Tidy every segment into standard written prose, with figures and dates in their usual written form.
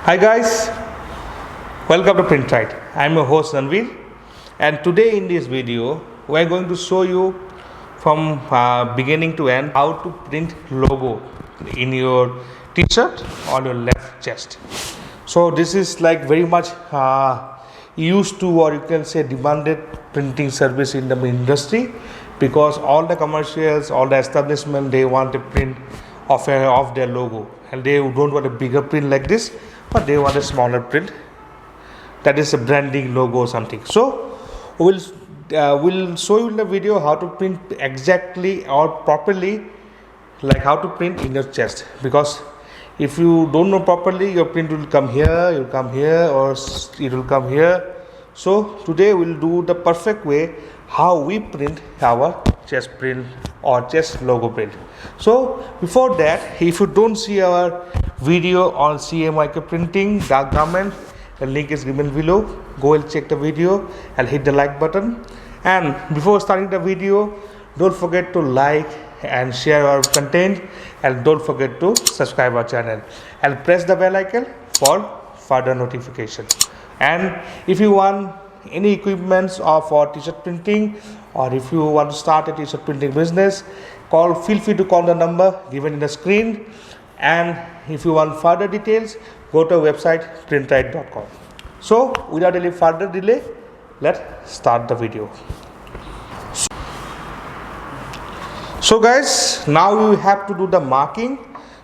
Hi guys, welcome to PrintRite. I am your host Ranveer, and today in this video we are going to show you from beginning to end how to print logo in your t-shirt on your left chest. So this is like very much used to, or you can say demanded printing service in the industry, because all the commercials, all the establishment, they want a print of their logo, and they don't want a bigger print like this, but they want a smaller print that is a branding logo or something. So we'll show you in the video how to print exactly or properly, like how to print in your chest, because if you don't know properly, your print will come here, you'll come here, or it will come here. So today we'll do the perfect way how we print our chest print or chest logo print. So before that, if you don't see our video on CA micro printing dark garment, the link is given below. Go and check the video and hit the like button. And before starting the video, don't forget to like and share our content, and don't forget to subscribe our channel and press the bell icon for further notification. And if you want any equipments for t-shirt printing, or if you want to start a t-shirt printing business, feel free to call the number given in the screen. And if you want further details, go to our website printrite.com. So without any further delay, let's start the video. So guys, now you have to do the marking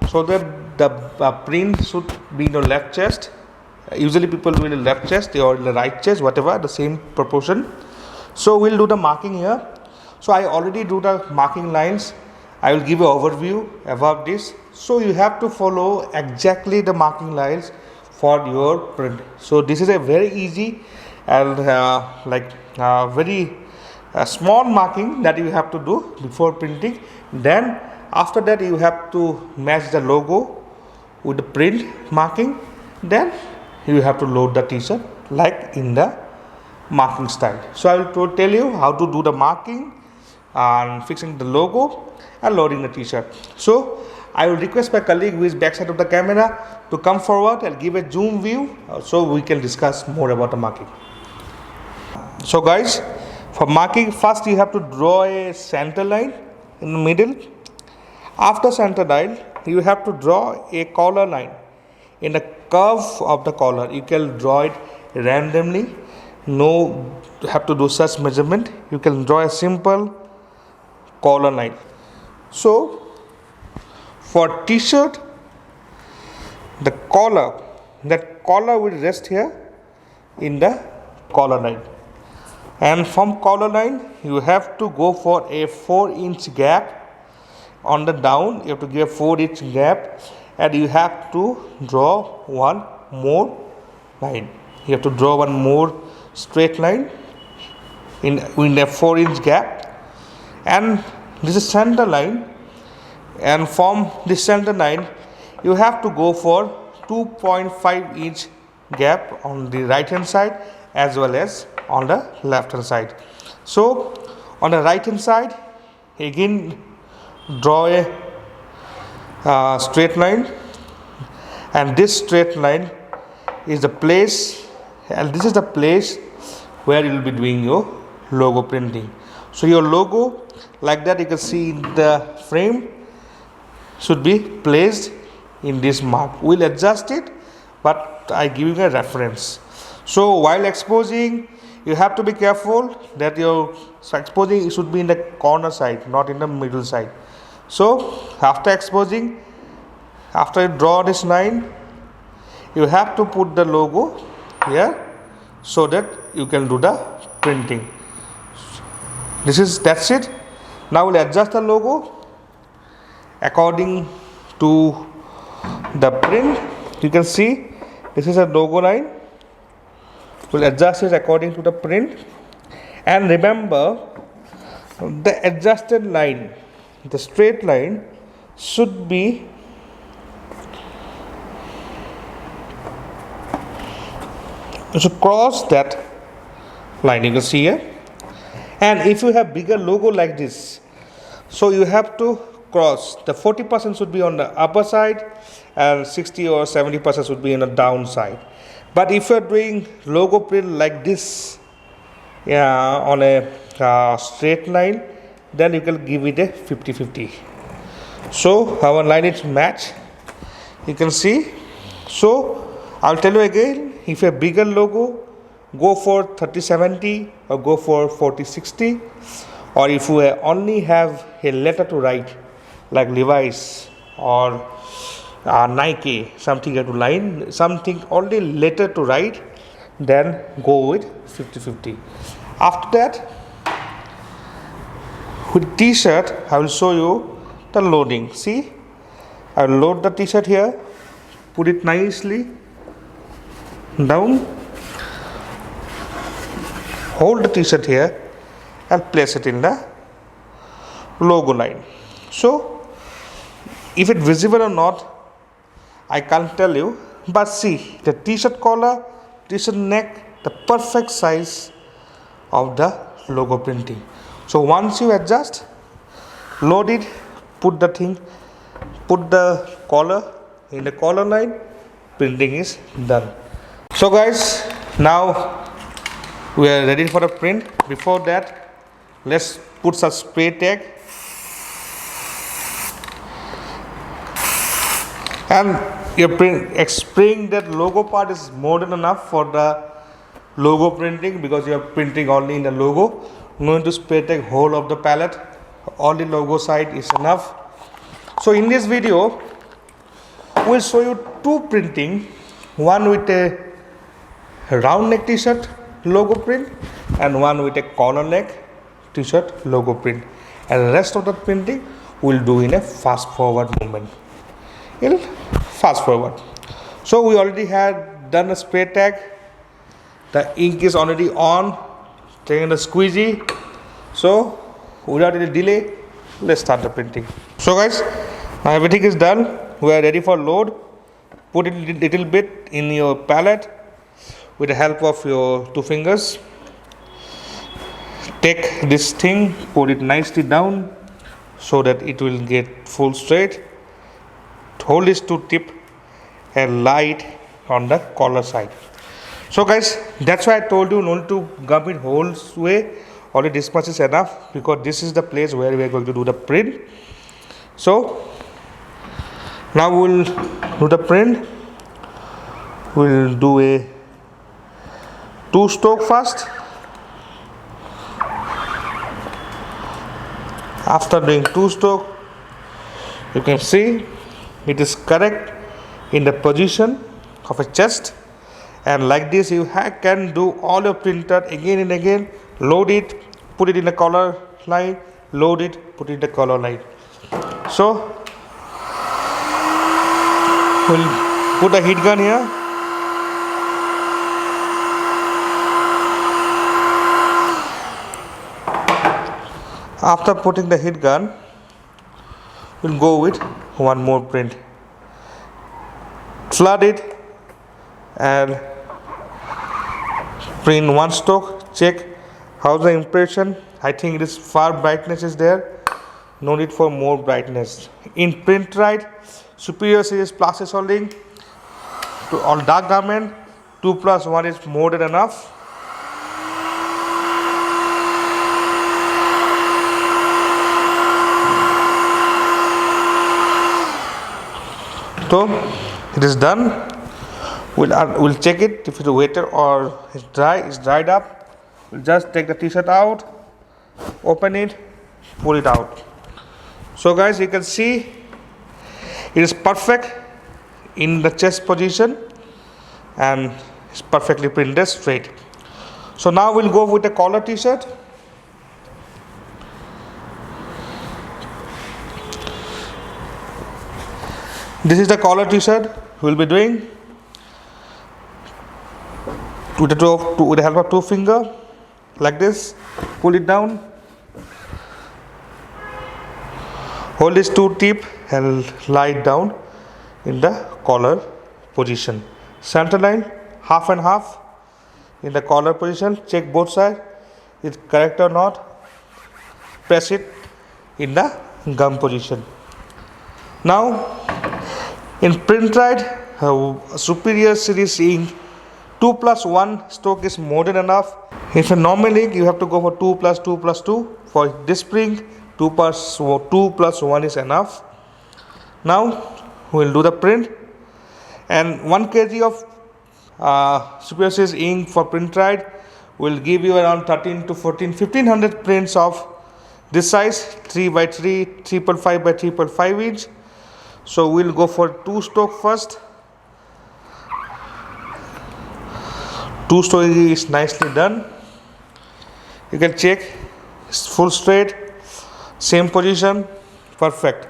so that the print should be in your left chest. Usually people do in the left chest or in the right chest, whatever, the same proportion. So we'll do the marking here. So I already do the marking lines. I will give an overview about this. So you have to follow exactly the marking lines for your print. So this is a very easy and very small marking that you have to do before printing. Then after that you have to match the logo with the print marking. Then you have to load the t-shirt like in the marking style. So I will tell you how to do the marking and fixing the logo and loading the t-shirt. So I will request my colleague who is backside of the camera to come forward and give a zoom view so we can discuss more about the marking. So guys, for marking, first you have to draw a center line in the middle. After center line, you have to draw a collar line. In the curve of the collar, you can draw it randomly. No have to do such measurement. You can draw a simple collar line. So for t-shirt, the collar will rest here in the collar line, and from collar line you have to go for a 4-inch gap on the down. You have to give a 4-inch gap, and you have to draw one more line. You have to draw one more straight line in a 4-inch gap, and this is center line. And from this center line you have to go for 2.5-inch gap on the right hand side as well as on the left hand side. So on the right hand side, again draw a straight line, and this straight line is the place, and this is the place where you will be doing your logo printing. So your logo, like that you can see in the frame, should be placed in this mark. We'll adjust it, but I give you a reference. So while exposing, you have to be careful that your exposing should be in the corner side, not in the middle side. So after exposing, after you draw this line, you have to put the logo here so that you can do the printing. That's it. Now we'll adjust the logo according to the print. You can see this is a logo line. We'll adjust it according to the print, and remember the adjusted line, the straight line should be cross that line. You can see here. And if you have bigger logo like this, so you have to cross. The 40% should be on the upper side and 60 or 70% would be in the downside. But if you're doing logo print like this, yeah, on a straight line, then you can give it a 50-50. So our line is match, you can see. So I'll tell you again, if a bigger logo, go for 30-70 or go for 40-60, or if you only have a letter to write like Levi's or Nike, something to line, something only letter to write, then go with 50-50. After that, with t-shirt, I will show you the loading. See, I will load the t-shirt here, put it nicely down, hold the t-shirt here and place it in the logo line. So if it's visible or not, I can't tell you, but see the t-shirt collar, t-shirt neck, the perfect size of the logo printing. So once you adjust, load it, put the collar in the collar line, printing is done. So guys, now we are ready for the print. Before that, let's put some spray tag, and your spraying that logo part is more than enough for the logo printing, because you are printing only in the logo. No need to spray tag whole of the palette, only logo side is enough. So in this video, we'll show you two printing, one with a round neck t-shirt logo print and one with a collar neck t-shirt logo print, and the rest of the printing we'll do in a fast forward movement. Fast forward. So we already had done a spray tag, the ink is already on, taking the squeegee. So without any delay, let's start the printing. So guys, now everything is done, we are ready for load. Put it a little bit in your palette with the help of your two fingers. Take this thing, put it nicely down so that it will get full straight. Hold this to tip and light on the collar side. So guys, that's why I told you not to gum it whole way, only this much is enough, because this is the place where we are going to do the print. So now we'll do the print. We'll do a 2-stroke first. After doing 2-stroke, you can see it is correct in the position of a chest, and like this you can do all your printer again and again. Load it, put it in the collar line, load it, put it in the collar line. So we'll put the heat gun here. After putting the heat gun, we'll go with one more print. Flood it and print one stroke. Check how's the impression. I think it is far brightness is there. No need for more brightness. In Printrite Superior Series plastic soldering to all dark garment, 2+1 is more than enough. So it is done. We'll check it if it's wetted or it's dry. It's dried up. We'll just take the t-shirt out, open it, pull it out. So guys, you can see it is perfect in the chest position and it's perfectly printed straight. So now we'll go with the collar t-shirt. This is the collar t-shirt we'll be doing with the help of two fingers, like this. Pull it down, hold this two tip and lie it down in the collar position. Center line half and half in the collar position. Check both sides, is it correct or not. Press it in the gum position. Now In printride, superior series ink, 2 plus 1 stroke is more than enough. If a normal ink, you have to go for 2 plus 2 plus 2. For this ink, 2 plus 1 is enough. Now we'll do the print, and 1 kg of superior series ink for printride will give you around 13 to 1500 prints of this size, 3 by 3, 3.5 by 3.5 inch. So we'll go for 2 stroke first. 2 stroke is nicely done. You can check, it's full straight, same position, perfect.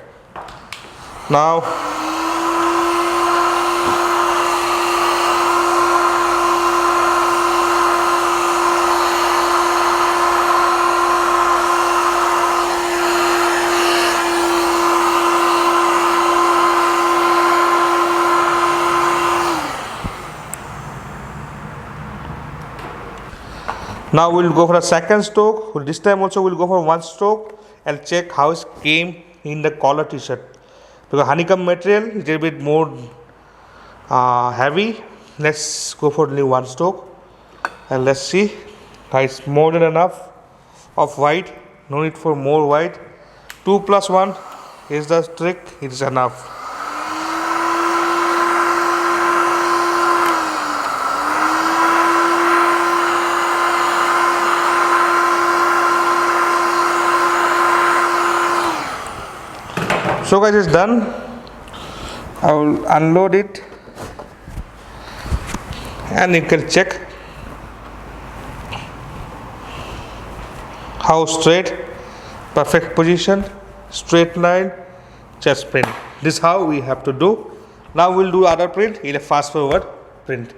Now we'll go for a second stroke. This time also we'll go for 1 stroke and check how it came in the collar t-shirt. Because honeycomb material is a little bit more heavy. Let's go for only 1 stroke and let's see. It's more than enough of white. No need for more white. 2 plus 1 is the trick. It is enough. So guys, it's done. I will unload it and you can check how straight, perfect position, straight line, chest print. This is how we have to do. Now we'll do other print in a fast forward print.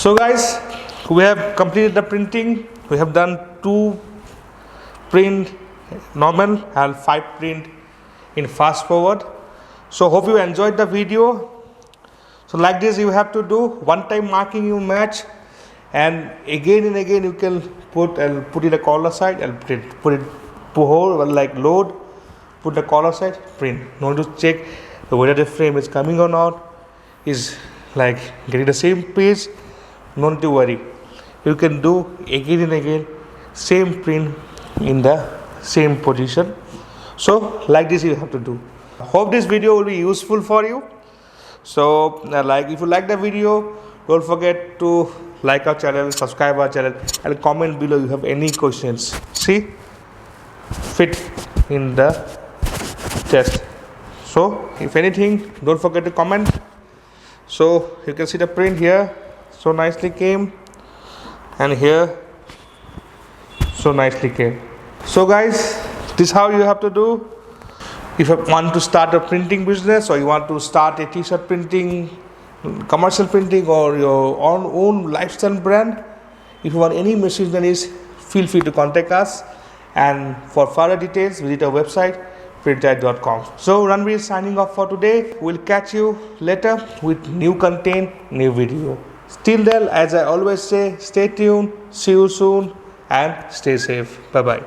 So guys, we have completed the printing. We have done 2 print normal and 5 print in fast forward. So hope you enjoyed the video. So like this you have to do one time marking, you match, and again you can put it a color side and print, put hold like load, put the color side, print. No need to check whether the frame is coming or not, is like getting the same page. No need to worry, you can do again and again same print in the same position. So like this you have to do. Hope this video will be useful for you. So like if you like the video, don't forget to like our channel, subscribe our channel, and comment below you have any questions. See, fit in the chest. So if anything, don't forget to comment. So you can see the print here, so nicely came, and here so nicely came. So guys, this is how you have to do. If you want to start a printing business, or you want to start a t-shirt printing, commercial printing, or your own lifestyle brand, if you want any machineries, feel free to contact us, and for further details visit our website printite.com. So Ranveer is signing off for today. We'll catch you later with new content, new video. Till then, as I always say, stay tuned, see you soon, and stay safe. Bye bye.